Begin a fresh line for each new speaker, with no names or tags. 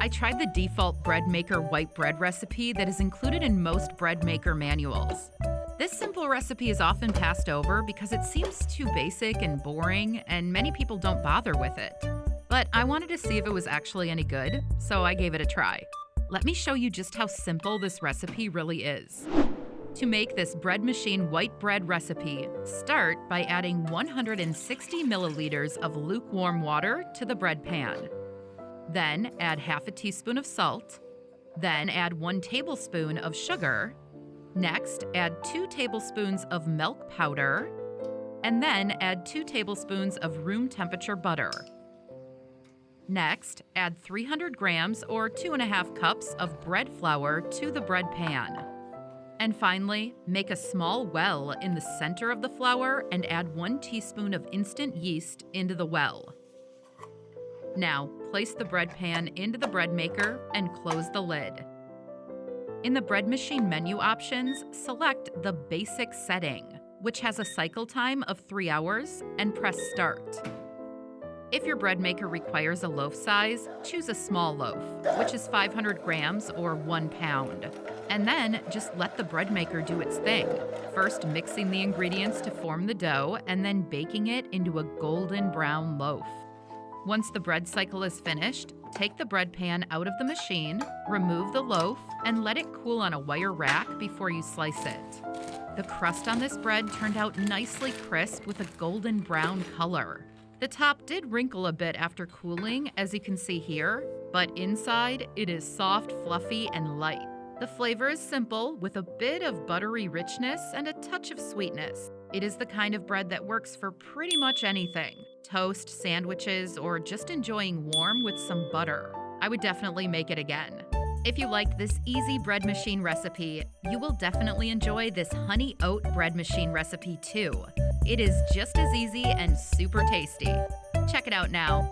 I tried the default bread maker white bread recipe that is included in most bread maker manuals. This simple recipe is often passed over because it seems too basic and boring, and many people don't bother with it. But I wanted to see if it was actually any good, so I gave it a try. Let me show you just how simple this recipe really is. To make this bread machine white bread recipe, start by adding 160 milliliters of lukewarm water to the bread pan. Then add half a teaspoon of salt. Then add 1 tablespoon of sugar. Next, add 2 tablespoons of milk powder. And then add 2 tablespoons of room temperature butter. Next, add 300 grams or 2.5 cups of bread flour to the bread pan. And finally, make a small well in the center of the flour and add 1 teaspoon of instant yeast into the well. Now, place the bread pan into the bread maker and close the lid. In the bread machine menu options, select the basic setting, which has a cycle time of 3 hours, and press start. If your bread maker requires a loaf size, choose a small loaf, which is 500 grams or 1 pound. And then just let the bread maker do its thing, first mixing the ingredients to form the dough and then baking it into a golden brown loaf. Once the bread cycle is finished, take the bread pan out of the machine, remove the loaf, and let it cool on a wire rack before you slice it. The crust on this bread turned out nicely crisp with a golden brown color. The top did wrinkle a bit after cooling, as you can see here, but inside it is soft, fluffy, and light. The flavor is simple, with a bit of buttery richness and a touch of sweetness. It is the kind of bread that works for pretty much anything: toast, sandwiches, or just enjoying warm with some butter. I would definitely make it again. If you liked this easy bread machine recipe, you will definitely enjoy this honey oat bread machine recipe too. It is just as easy and super tasty. Check it out now.